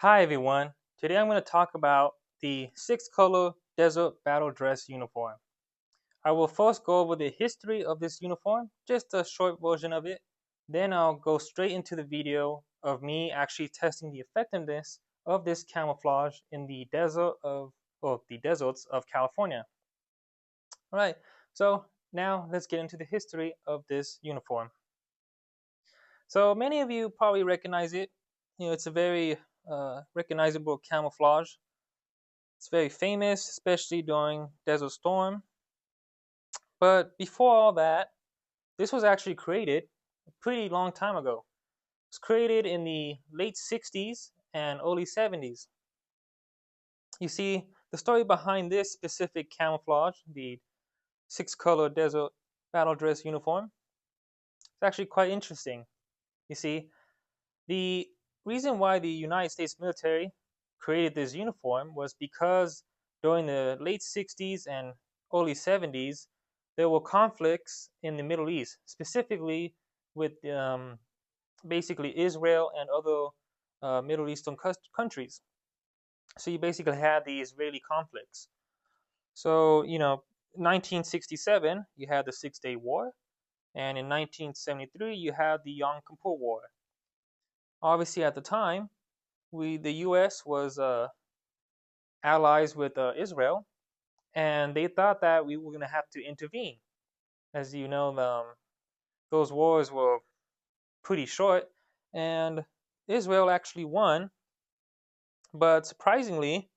Hi everyone. Today I'm going to talk about the six-color desert battle dress uniform. I will first go over the history of this uniform, just a short version of it. Then I'll go straight into the video of me actually testing the effectiveness of this camouflage in the the deserts of California. All right. So now let's get into the history of this uniform. So many of you probably recognize it. It's a very recognizable camouflage. It's very famous, especially during Desert Storm. But before all that, this was actually created a pretty long time ago. It was created in the late 60s and early 70s. You see, the story behind this specific camouflage, the six-color desert battle dress uniform, is actually quite interesting. You see, the reason why the United States military created this uniform was because during the late 60s and early 70s, there were conflicts in the Middle East, specifically with basically Israel and other Middle Eastern countries. So you basically had the Israeli conflicts. So, 1967, you had the Six-Day War, and in 1973, you had the Yom Kippur War. Obviously, at the time, the U.S. was allies with Israel, and they thought that we were going to have to intervene. As you know, those wars were pretty short, and Israel actually won. But surprisingly,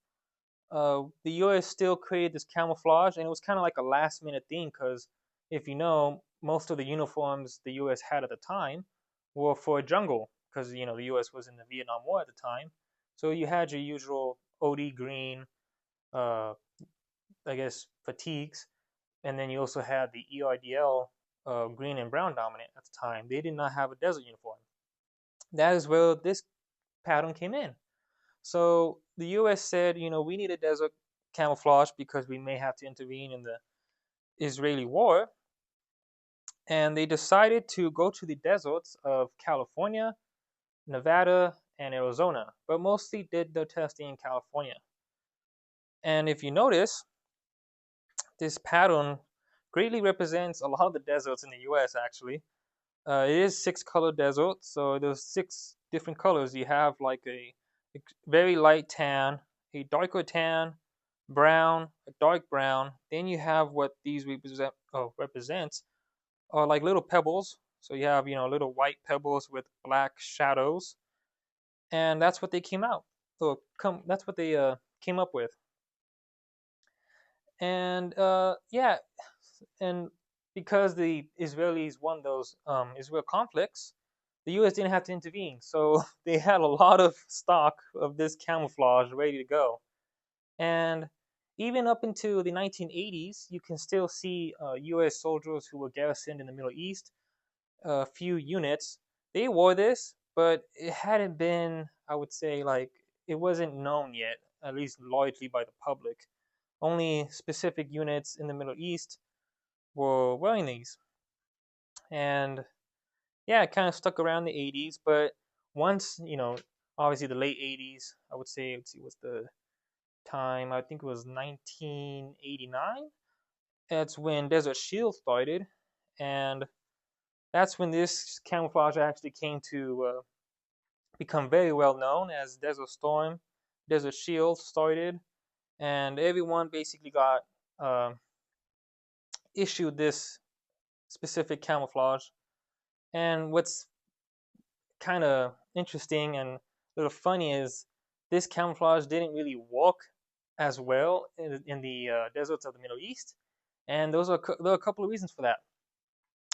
the U.S. still created this camouflage, and it was kind of like a last-minute thing because, if you know, most of the uniforms the U.S. had at the time were for jungle because the U.S. was in the Vietnam War at the time. So you had your usual OD green, uh, I guess, fatigues, and then you also had the EIDL green and brown dominant at the time. They did not have a desert uniform. That is where this pattern came in. So the U.S. said, we need a desert camouflage because we may have to intervene in the Israeli war. And they decided to go to the deserts of California, Nevada, and Arizona, but mostly did the testing in California. And if you notice, this pattern greatly represents a lot of the deserts in the U.S. actually. It is six-color desert, so there's six different colors. You have like a very light tan, a darker tan, brown, a dark brown. Then you have what these represents are like little pebbles. So you have little white pebbles with black shadows, and that's what they came out. So that's what they came up with. And yeah, and because the Israelis won those Israel conflicts, the U.S. didn't have to intervene, so they had a lot of stock of this camouflage ready to go. And even up into the 1980s, you can still see U.S. soldiers who were garrisoned in the Middle East, a few units. They wore this, but it hadn't been, I would say, like it wasn't known yet, at least largely by the public. Only specific units in the Middle East were wearing these. And yeah, it kind of stuck around the 80s, but once, obviously the late 80s, I would say, let's see, what's the time? I think it was 1989. That's when Desert Shield started, and that's when this camouflage actually came to become very well known as Desert Storm. Desert Shield started, and everyone basically got uh, issued this specific camouflage. And what's kind of interesting and a little funny is this camouflage didn't really work as well in the deserts of the Middle East, and there are a couple of reasons for that.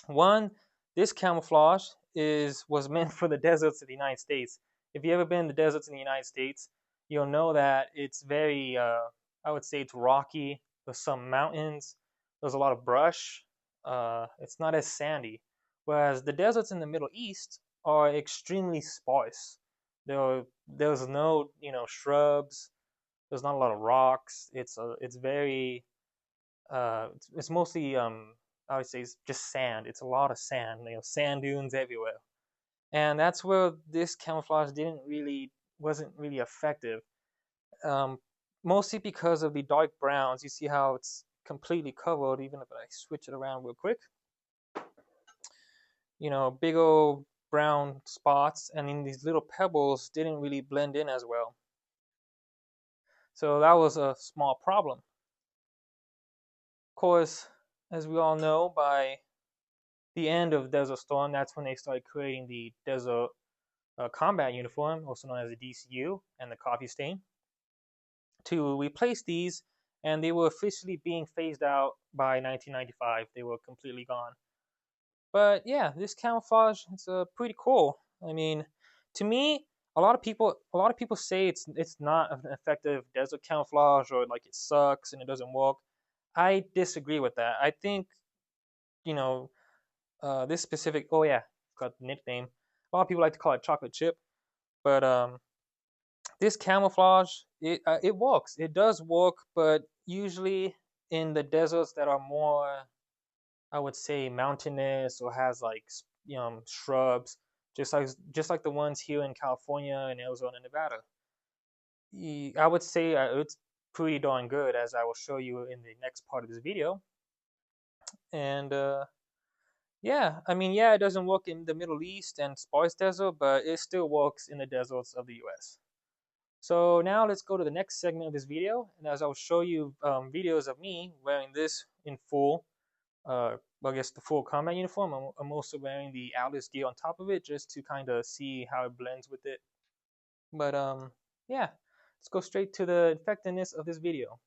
One, this camouflage was meant for the deserts of the United States. If you ever been in the deserts in the United States, you'll know that it's very, I would say, it's rocky. There's some mountains. There's a lot of brush. It's not as sandy. Whereas the deserts in the Middle East are extremely sparse. There's no shrubs. There's not a lot of rocks. It's very it's mostly I would say it's just sand. It's a lot of sand. Sand dunes everywhere, and that's where this camouflage didn't really wasn't really effective. Um, Mostly because of the dark browns. You see how it's completely covered, even if I switch it around real quick. Big old brown spots, and in these little pebbles didn't really blend in as well. So that was a small problem. Of course, as we all know, by the end of Desert Storm, that's when they started creating the Desert Combat Uniform, also known as the DCU, and the Coffee Stain, to replace these, and they were officially being phased out by 1995. They were completely gone. But yeah, this camouflage is pretty cool. I mean, to me, a lot of people say it's not an effective desert camouflage, or like it sucks and it doesn't work. I disagree with that. I think you know this specific. Oh yeah, got the nickname. A lot of people like to call it chocolate chip, but this camouflage it works. It does work, but usually in the deserts that are more, I would say, mountainous, or has like shrubs, just like the ones here in California and Arizona and Nevada. I would say it's pretty darn good, as I will show you in the next part of this video. And yeah, I mean, yeah, it doesn't work in the Middle East and sparse desert, but it still works in the deserts of the U.S. So now let's go to the next segment of this video, and as I'll show you videos of me wearing this in full, I guess the full combat uniform. I'm also wearing the Atlas gear on top of it just to kind of see how it blends with it. But yeah, let's go straight to the effectiveness of this video.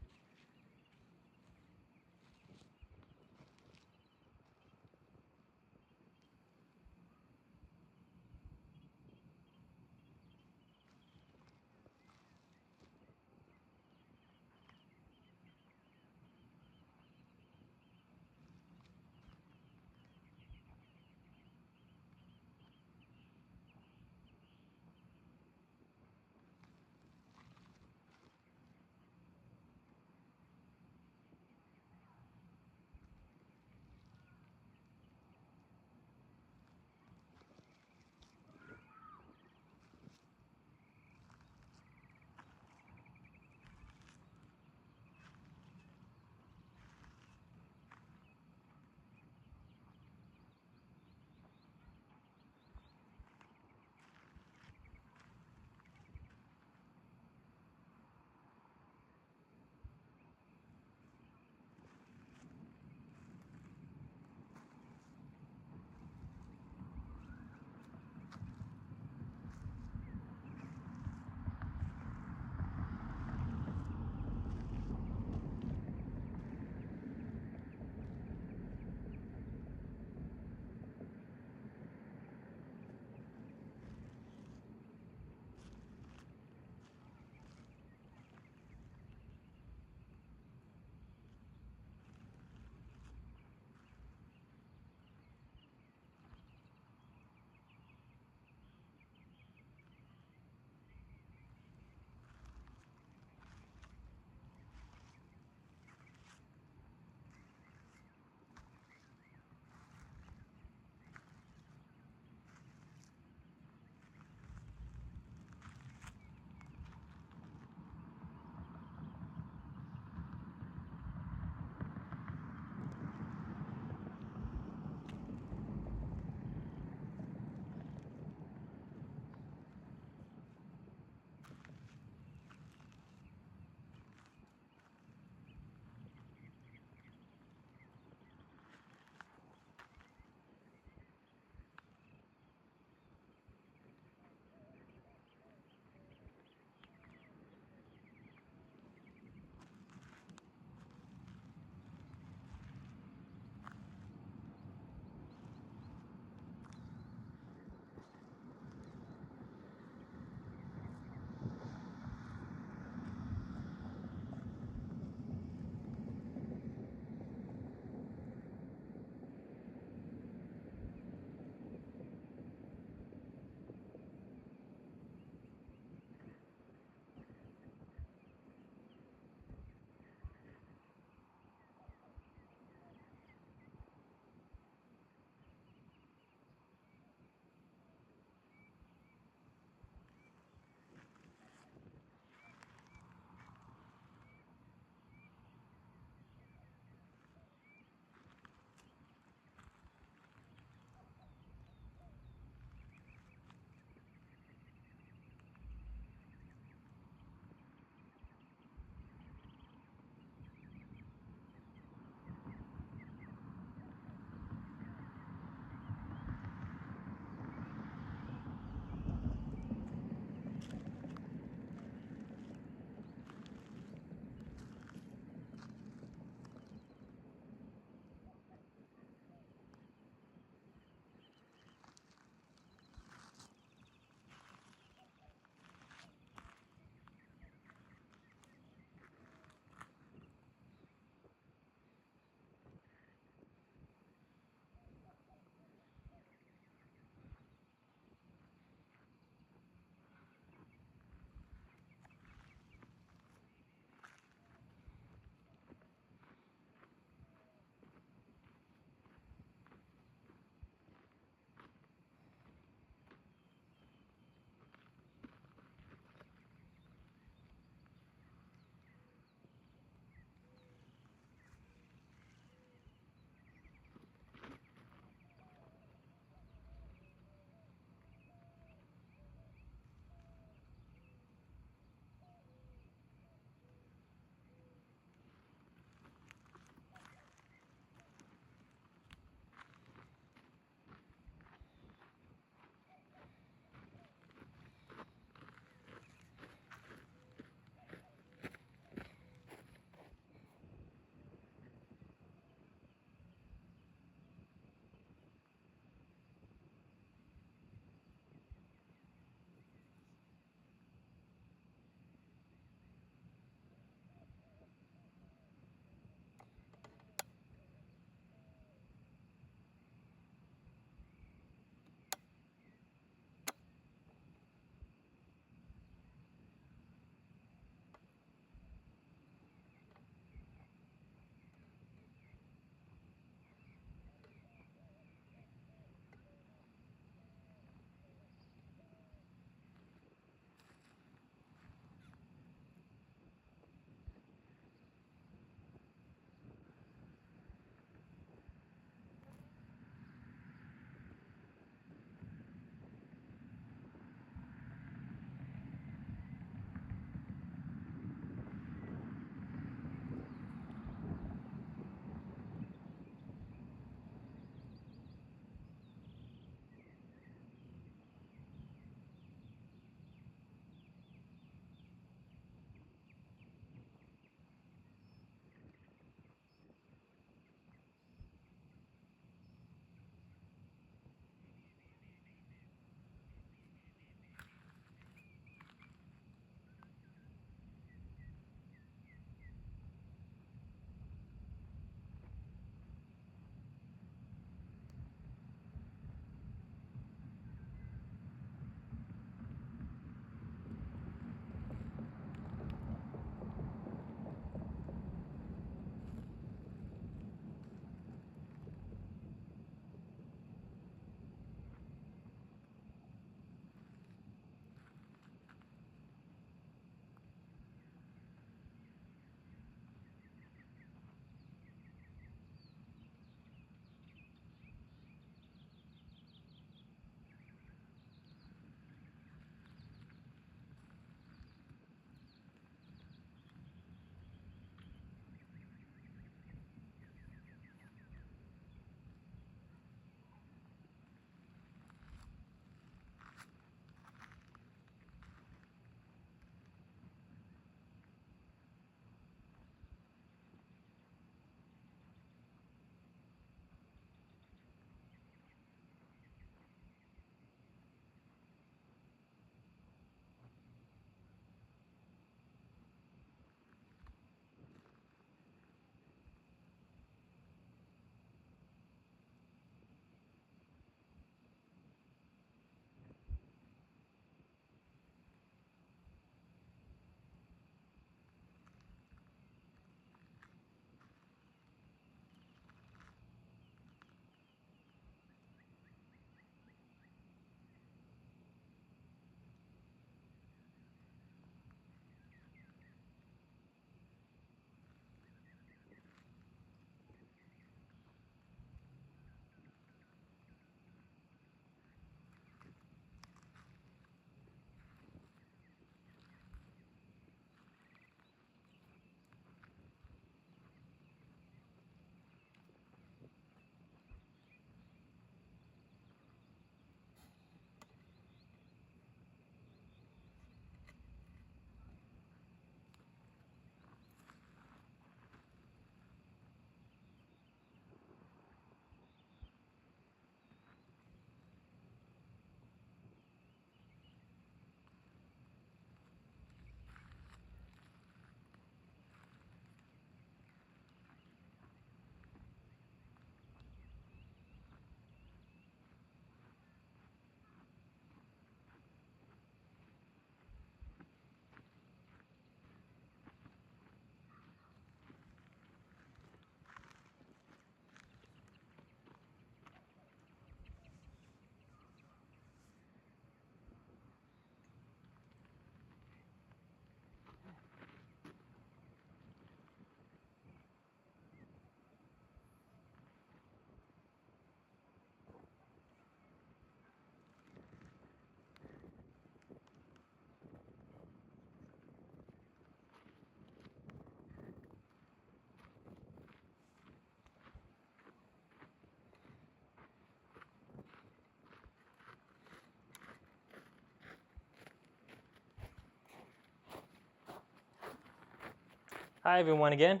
Hi everyone again.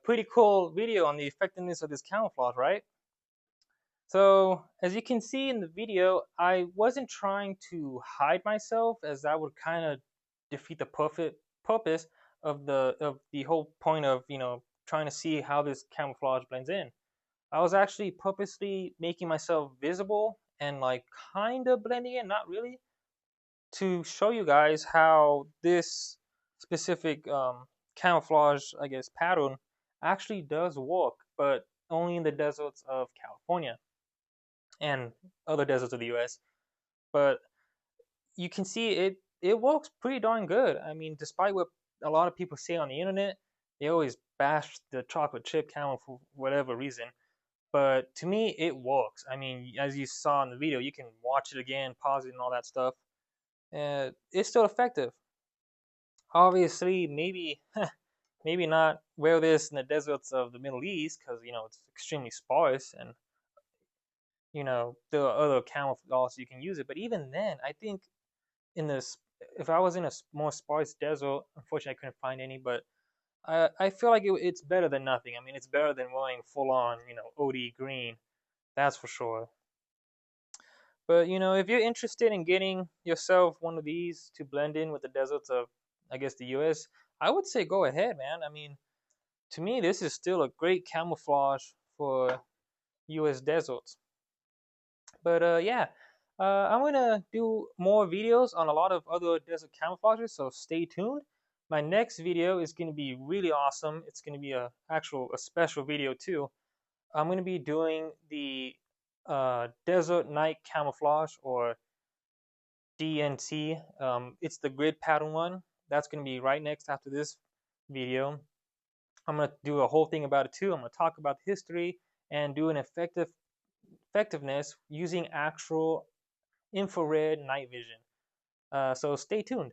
Pretty cool video on the effectiveness of this camouflage, right? So as you can see in the video, I wasn't trying to hide myself, as that would kind of defeat the perfect purpose of the whole point of trying to see how this camouflage blends in. I was actually purposely making myself visible and like kind of blending in, not really, to show you guys how this specific camouflage, I guess, pattern actually does work, but only in the deserts of California and other deserts of the US. But you can see it works pretty darn good. I mean, despite what a lot of people say on the internet, they always bash the chocolate chip camo for whatever reason. But to me, it works. I mean, as you saw in the video, you can watch it again, pause it, and all that stuff. It's still effective. Obviously, maybe maybe not wear this in the deserts of the Middle East because it's extremely sparse and there are other camouflage you can use it. But even then, I think in this, if I was in a more sparse desert, unfortunately I couldn't find any, but I feel like it's better than nothing. I mean, it's better than wearing full on OD green, that's for sure. But if you're interested in getting yourself one of these to blend in with the deserts of, I guess, the U.S., I would say go ahead, man. I mean, to me, this is still a great camouflage for U.S. deserts. But yeah, I'm gonna do more videos on a lot of other desert camouflages, so stay tuned. My next video is gonna be really awesome. It's gonna be a special video too. I'm gonna be doing the desert night camouflage, or DNT. It's the grid pattern one. That's gonna be right next after this video. I'm gonna do a whole thing about it too. I'm gonna talk about the history and do an effectiveness using actual infrared night vision. So stay tuned.